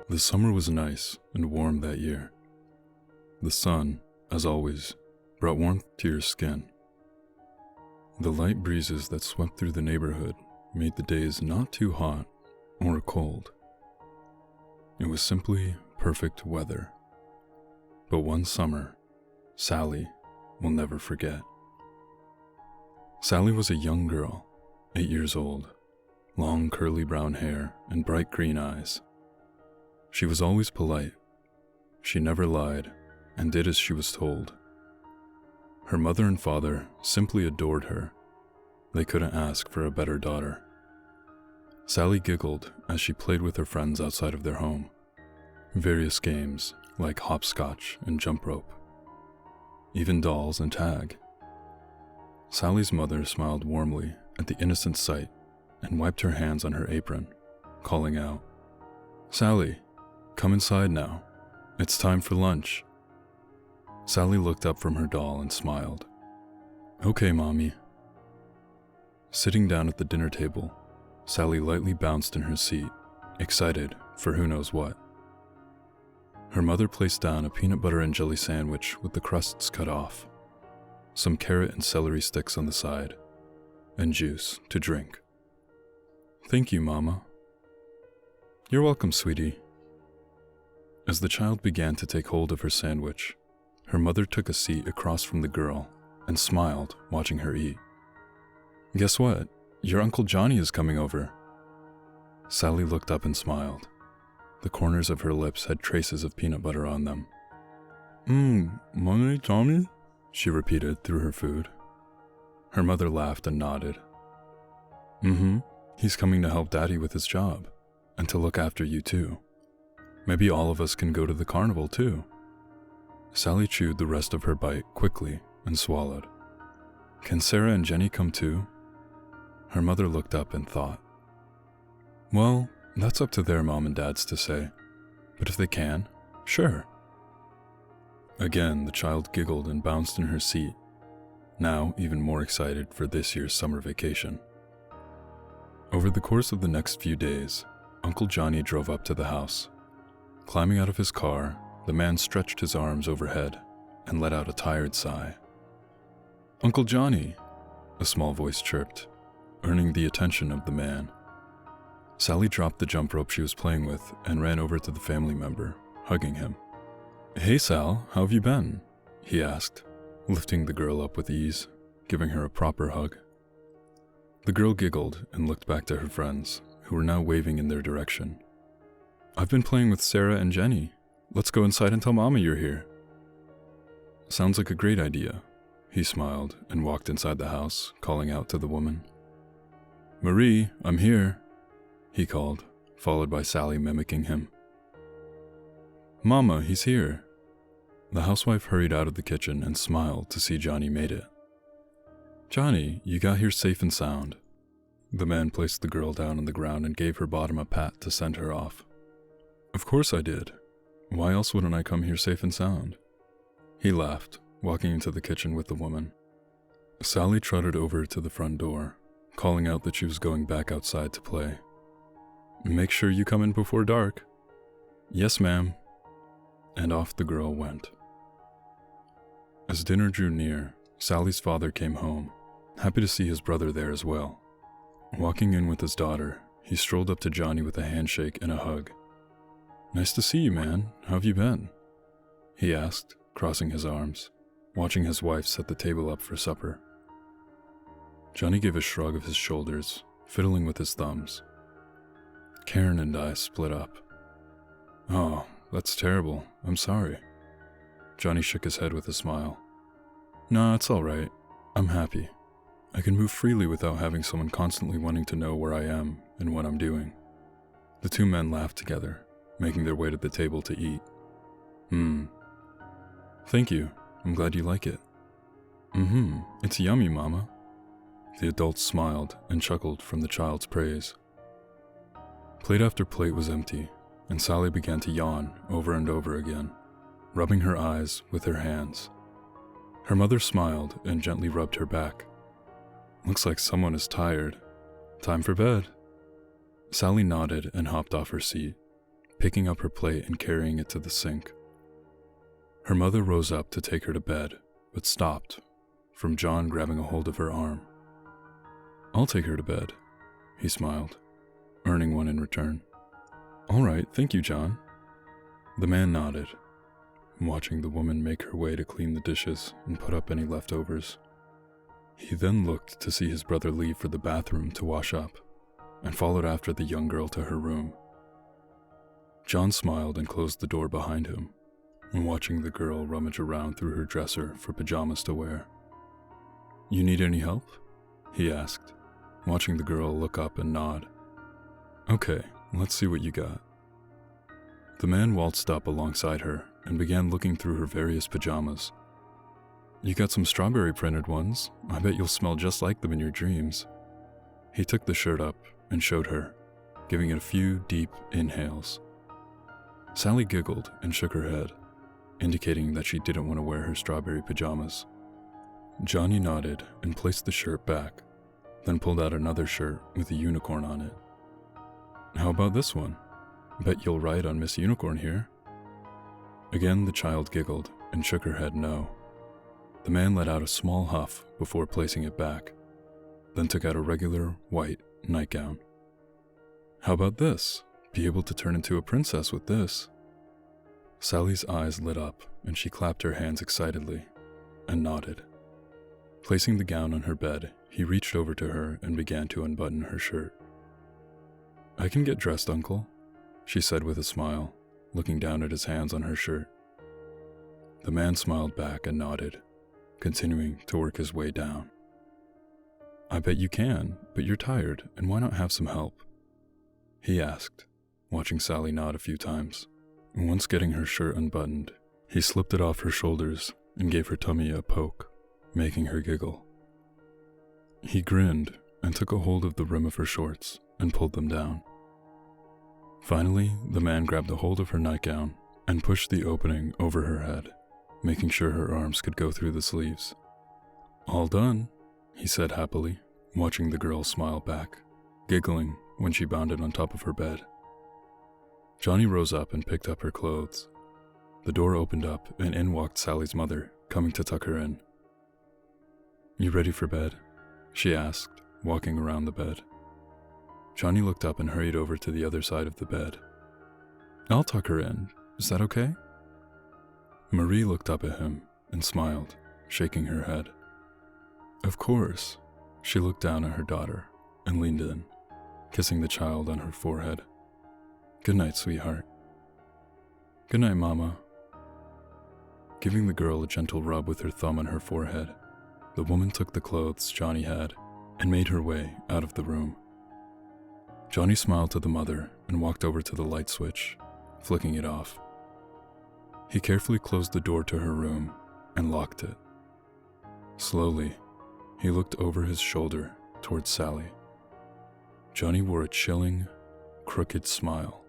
The summer was nice and warm that year. The sun, as always, brought warmth to your skin. The light breezes that swept through the neighborhood made the days not too hot or cold. It was simply perfect weather. But one summer, Sally will never forget. Sally was a young girl, 8 years old, long curly brown hair and bright green eyes. She was always polite. She never lied and did as she was told. Her mother and father simply adored her. They couldn't ask for a better daughter. Sally giggled as she played with her friends outside of their home. Various games like hopscotch and jump rope. Even dolls and tag. Sally's mother smiled warmly at the innocent sight and wiped her hands on her apron, calling out, "Sally, come inside now. It's time for lunch." Sally looked up from her doll and smiled. "Okay, Mommy." Sitting down at the dinner table, Sally lightly bounced in her seat, excited for who knows what. Her mother placed down a peanut butter and jelly sandwich with the crusts cut off, some carrot and celery sticks on the side, and juice to drink. "Thank you, Mama." "You're welcome, sweetie." As the child began to take hold of her sandwich, her mother took a seat across from the girl and smiled, watching her eat. "Guess what? Your Uncle Johnny is coming over." Sally looked up and smiled. The corners of her lips had traces of peanut butter on them. "My Johnny?" she repeated through her food. Her mother laughed and nodded. He's coming to help Daddy with his job, and to look after you too. Maybe all of us can go to the carnival too." Sally chewed the rest of her bite quickly and swallowed. "Can Sarah and Jenny come too?" Her mother looked up and thought. "Well, that's up to their mom and dads to say, but if they can, sure." Again, the child giggled and bounced in her seat, now even more excited for this year's summer vacation. Over the course of the next few days, Uncle Johnny drove up to the house. Climbing out of his car, the man stretched his arms overhead and let out a tired sigh. "Uncle Johnny," a small voice chirped, earning the attention of the man. Sally dropped the jump rope she was playing with and ran over to the family member, hugging him. "Hey Sal, how have you been?" he asked, lifting the girl up with ease, giving her a proper hug. The girl giggled and looked back to her friends, who were now waving in their direction. "I've been playing with Sarah and Jenny. Let's go inside and tell Mama you're here." "Sounds like a great idea." He smiled and walked inside the house, calling out to the woman. "Marie, I'm here," he called, followed by Sally mimicking him. "Mama, he's here." The housewife hurried out of the kitchen and smiled to see Johnny made it. "Johnny, you got here safe and sound." The man placed the girl down on the ground and gave her bottom a pat to send her off. "Of course I did. Why else wouldn't I come here safe and sound?" He laughed, walking into the kitchen with the woman. Sally trotted over to the front door, calling out that she was going back outside to play. "Make sure you come in before dark." "Yes, ma'am." And off the girl went. As dinner drew near, Sally's father came home, happy to see his brother there as well. Walking in with his daughter, he strolled up to Johnny with a handshake and a hug. "Nice to see you, man. How have you been?" he asked, crossing his arms, watching his wife set the table up for supper. Johnny gave a shrug of his shoulders, fiddling with his thumbs. "Karen and I split up." "Oh, that's terrible. I'm sorry." Johnny shook his head with a smile. "Nah, it's all right. I'm happy. I can move freely without having someone constantly wanting to know where I am and what I'm doing." The two men laughed together, making their way to the table to eat. "Thank you. I'm glad you like it." It's yummy, Mama." The adults smiled and chuckled from the child's praise. Plate after plate was empty, and Sally began to yawn over and over again, rubbing her eyes with her hands. Her mother smiled and gently rubbed her back. "Looks like someone is tired. Time for bed." Sally nodded and hopped off her seat, picking up her plate and carrying it to the sink. Her mother rose up to take her to bed, but stopped, from John grabbing a hold of her arm. "I'll take her to bed," he smiled, earning one in return. "All right, thank you, John." The man nodded, watching the woman make her way to clean the dishes and put up any leftovers. He then looked to see his brother leave for the bathroom to wash up, and followed after the young girl to her room. John smiled and closed the door behind him, watching the girl rummage around through her dresser for pajamas to wear. "You need any help?" he asked, watching the girl look up and nod. "Okay, let's see what you got." The man waltzed up alongside her and began looking through her various pajamas. "You got some strawberry printed ones. I bet you'll smell just like them in your dreams." He took the shirt up and showed her, giving it a few deep inhales. Sally giggled and shook her head, indicating that she didn't want to wear her strawberry pajamas. Johnny nodded and placed the shirt back, then pulled out another shirt with a unicorn on it. "How about this one? Bet you'll ride on Miss Unicorn here." Again, the child giggled and shook her head no. The man let out a small huff before placing it back, then took out a regular white nightgown. "How about this? Be able to turn into a princess with this." Sally's eyes lit up and she clapped her hands excitedly and nodded. Placing the gown on her bed, he reached over to her and began to unbutton her shirt. "I can get dressed, Uncle," she said with a smile, looking down at his hands on her shirt. The man smiled back and nodded, continuing to work his way down. "I bet you can, but you're tired, and why not have some help?" he asked, watching Sally nod a few times. Once getting her shirt unbuttoned, he slipped it off her shoulders and gave her tummy a poke, making her giggle. He grinned and took a hold of the rim of her shorts and pulled them down. Finally, the man grabbed a hold of her nightgown and pushed the opening over her head, making sure her arms could go through the sleeves. "All done," he said happily, watching the girl smile back, giggling when she bounded on top of her bed. Johnny rose up and picked up her clothes. The door opened up and in walked Sally's mother, coming to tuck her in. "You ready for bed?" she asked, walking around the bed. Johnny looked up and hurried over to the other side of the bed. "I'll tuck her in. Is that okay?" Marie looked up at him and smiled, shaking her head. "Of course." She looked down at her daughter and leaned in, kissing the child on her forehead. "Good night, sweetheart." "Good night, Mama." Giving the girl a gentle rub with her thumb on her forehead, the woman took the clothes Johnny had and made her way out of the room. Johnny smiled to the mother and walked over to the light switch, flicking it off. He carefully closed the door to her room and locked it. Slowly, he looked over his shoulder towards Sally. Johnny wore a chilling, crooked smile.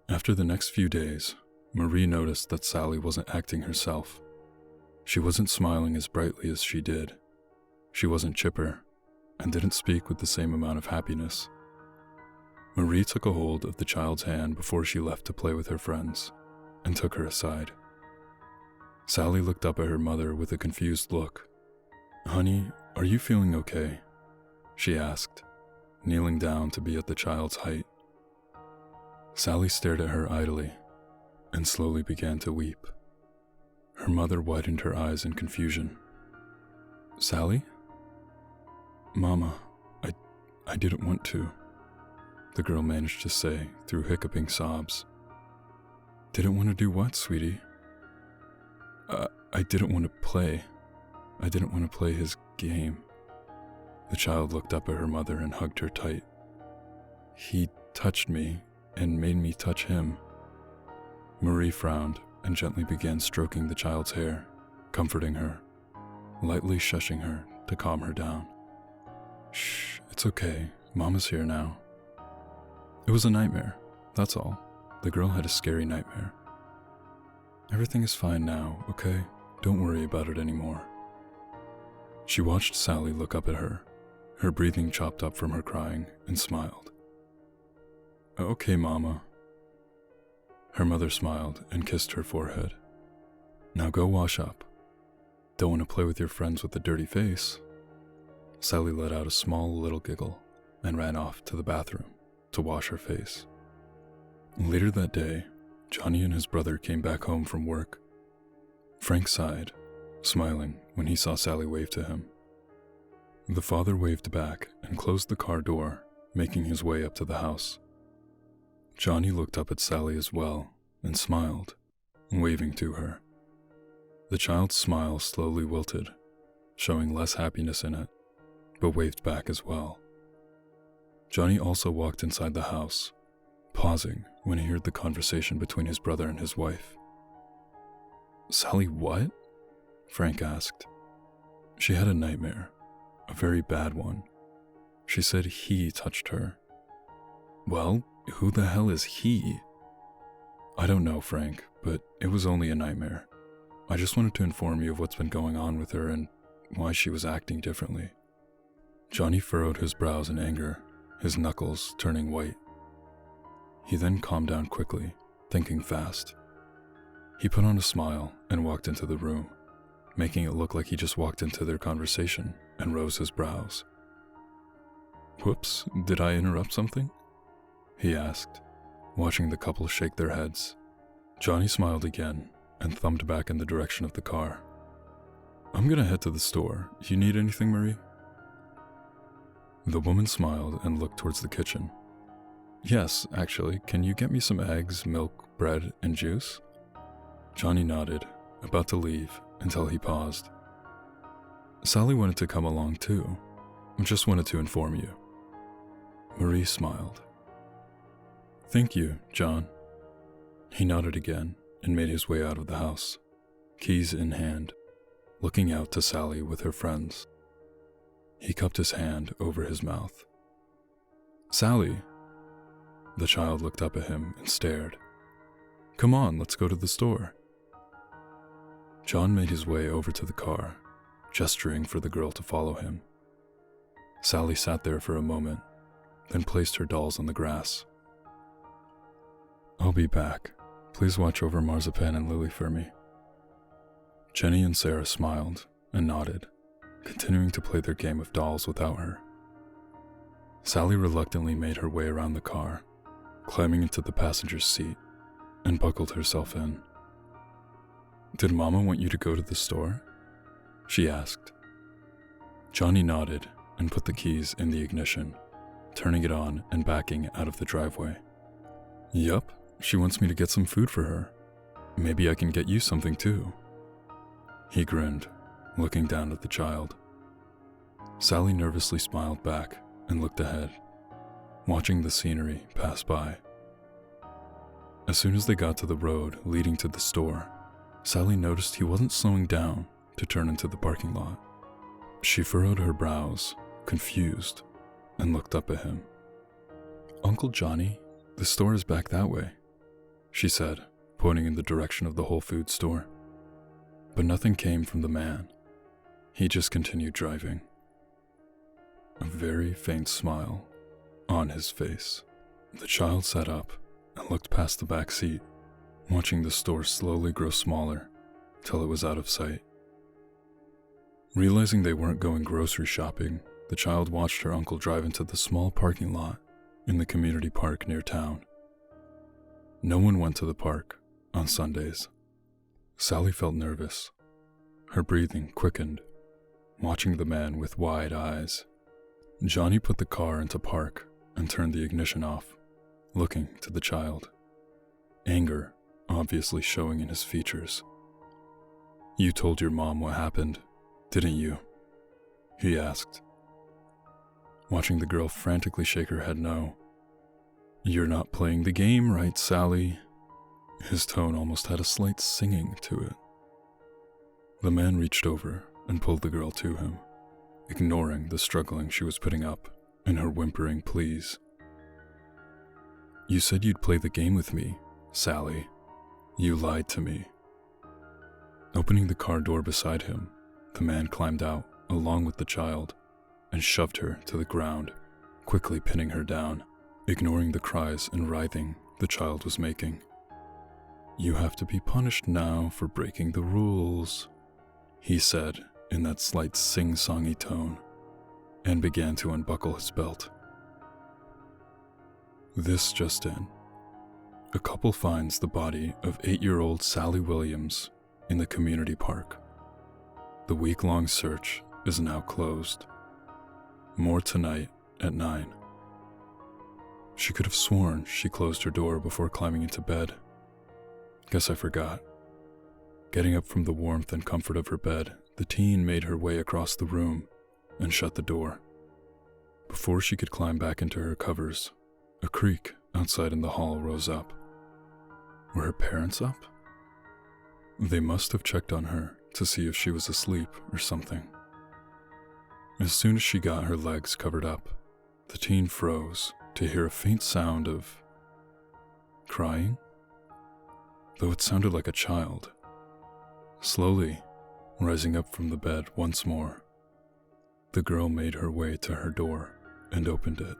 After the next few days, Marie noticed that Sally wasn't acting herself. She wasn't smiling as brightly as she did. She wasn't chipper and didn't speak with the same amount of happiness. Marie took a hold of the child's hand before she left to play with her friends and took her aside. Sally looked up at her mother with a confused look. "Honey, are you feeling okay?" she asked, kneeling down to be at the child's height. Sally stared at her idly and slowly began to weep. Her mother widened her eyes in confusion. "Sally?" "Mama, I didn't want to," the girl managed to say through hiccuping sobs. "Didn't want to do what, sweetie?" I didn't want to play. I didn't want to play his game." The child looked up at her mother and hugged her tight. "He touched me and made me touch him." Marie frowned and gently began stroking the child's hair, comforting her, lightly shushing her to calm her down. "Shh, it's okay. Mama's here now." "It was a nightmare, that's all." The girl had a scary nightmare. "Everything is fine now, okay? Don't worry about it anymore." She watched Sally look up at her, her breathing chopped up from her crying, and smiled. "Okay, Mama." Her mother smiled and kissed her forehead. Now go wash up. Don't want to play with your friends with a dirty face? Sally let out a small little giggle and ran off to the bathroom to wash her face. Later that day, Johnny and his brother came back home from work. Frank sighed, smiling when he saw Sally wave to him. The father waved back and closed the car door, making his way up to the house. Johnny looked up at Sally as well and smiled, waving to her. The child's smile slowly wilted, showing less happiness in it, but waved back as well. Johnny also walked inside the house, pausing when he heard the conversation between his brother and his wife. Sally what? Frank asked. She had a nightmare, a very bad one. She said he touched her. Well, who the hell is he? I don't know, Frank, but it was only a nightmare. I just wanted to inform you of what's been going on with her and why she was acting differently. Johnny furrowed his brows in anger, his knuckles turning white. He then calmed down quickly, thinking fast. He put on a smile and walked into the room, making it look like he just walked into their conversation, and rose his brows. Whoops, did I interrupt something? He asked, watching the couple shake their heads. Johnny smiled again and thumbed back in the direction of the car. I'm gonna head to the store. You need anything, Marie? The woman smiled and looked towards the kitchen. Yes, actually, can you get me some eggs, milk, bread, and juice? Johnny nodded, about to leave, until he paused. Sally wanted to come along too. Just wanted to inform you. Marie smiled. Thank you, John. He nodded again and made his way out of the house, keys in hand, looking out to Sally with her friends. He cupped his hand over his mouth. Sally! The child looked up at him and stared. Come on, let's go to the store. John made his way over to the car, gesturing for the girl to follow him. Sally sat there for a moment, then placed her dolls on the grass. I'll be back. Please watch over Marzipan and Lily for me. Jenny and Sarah smiled and nodded, continuing to play their game of dolls without her. Sally reluctantly made her way around the car, climbing into the passenger's seat, and buckled herself in. Did Mama want you to go to the store? She asked. Johnny nodded and put the keys in the ignition, turning it on and backing out of the driveway. Yup, she wants me to get some food for her. Maybe I can get you something too. He grinned, looking down at the child. Sally nervously smiled back and looked ahead, watching the scenery pass by. As soon as they got to the road leading to the store, Sally noticed he wasn't slowing down to turn into the parking lot. She furrowed her brows, confused, and looked up at him. Uncle Johnny, the store is back that way, she said, pointing in the direction of the Whole Foods store. But nothing came from the man. He just continued driving. A very faint smile on his face. The child sat up and looked past the back seat, watching the store slowly grow smaller till it was out of sight. Realizing they weren't going grocery shopping, the child watched her uncle drive into the small parking lot in the community park near town. No one went to the park on Sundays. Sally felt nervous. Her breathing quickened, watching the man with wide eyes. Johnny put the car into park and turned the ignition off, looking to the child. Anger obviously showing in his features. You told your mom what happened, didn't you? He asked, watching the girl frantically shake her head no. You're not playing the game right, Sally. His tone almost had a slight singing to it. The man reached over and pulled the girl to him, ignoring the struggling she was putting up in her whimpering pleas. You said you'd play the game with me, Sally. You lied to me. Opening the car door beside him, the man climbed out along with the child and shoved her to the ground, quickly pinning her down, ignoring the cries and writhing the child was making. "You have to be punished now for breaking the rules," he said in that slight sing-songy tone, and began to unbuckle his belt. This just in. A couple finds the body of 8-year-old Sally Williams in the community park. The week-long search is now closed. More tonight at 9. She could have sworn she closed her door before climbing into bed. Guess I forgot. Getting up from the warmth and comfort of her bed, the teen made her way across the room and shut the door. Before she could climb back into her covers, a creak outside in the hall rose up. Were her parents up? They must have checked on her to see if she was asleep or something. As soon as she got her legs covered up, the teen froze to hear a faint sound of crying, though it sounded like a child. Slowly, rising up from the bed once more, the girl made her way to her door and opened it.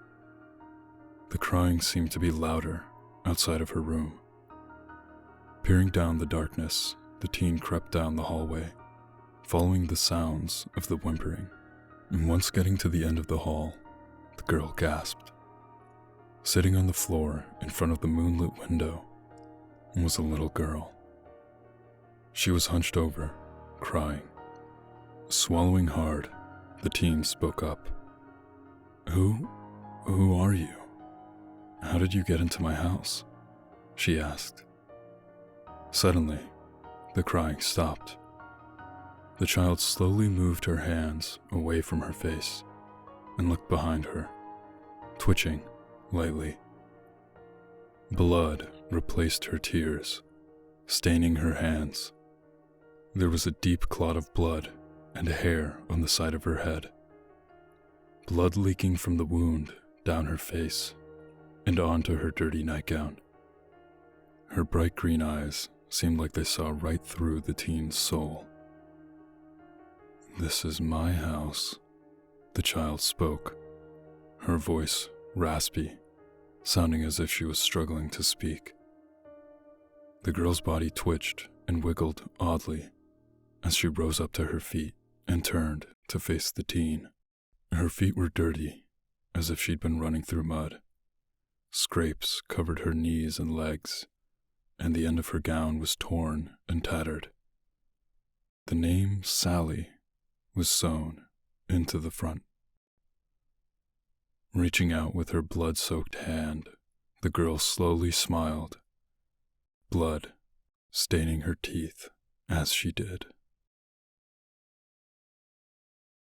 The crying seemed to be louder outside of her room. Peering down the darkness, the teen crept down the hallway, following the sounds of the whimpering. And once getting to the end of the hall, the girl gasped. Sitting on the floor in front of the moonlit window was a little girl. She was hunched over, crying. Swallowing hard, the teen spoke up. Who are you? How did you get into my house?" she asked. Suddenly, the crying stopped. The child slowly moved her hands away from her face and looked behind her, twitching lightly. Blood replaced her tears, staining her hands. There was a deep clot of blood and hair on the side of her head. Blood leaking from the wound down her face and onto her dirty nightgown. Her bright green eyes seemed like they saw right through the teen's soul. "This is my house," the child spoke, her voice raspy, sounding as if she was struggling to speak. The girl's body twitched and wiggled oddly as she rose up to her feet and turned to face the teen. Her feet were dirty, as if she'd been running through mud. Scrapes covered her knees and legs, and the end of her gown was torn and tattered. The name Sally was sewn into the front. Reaching out with her blood-soaked hand, the girl slowly smiled, blood staining her teeth as she did.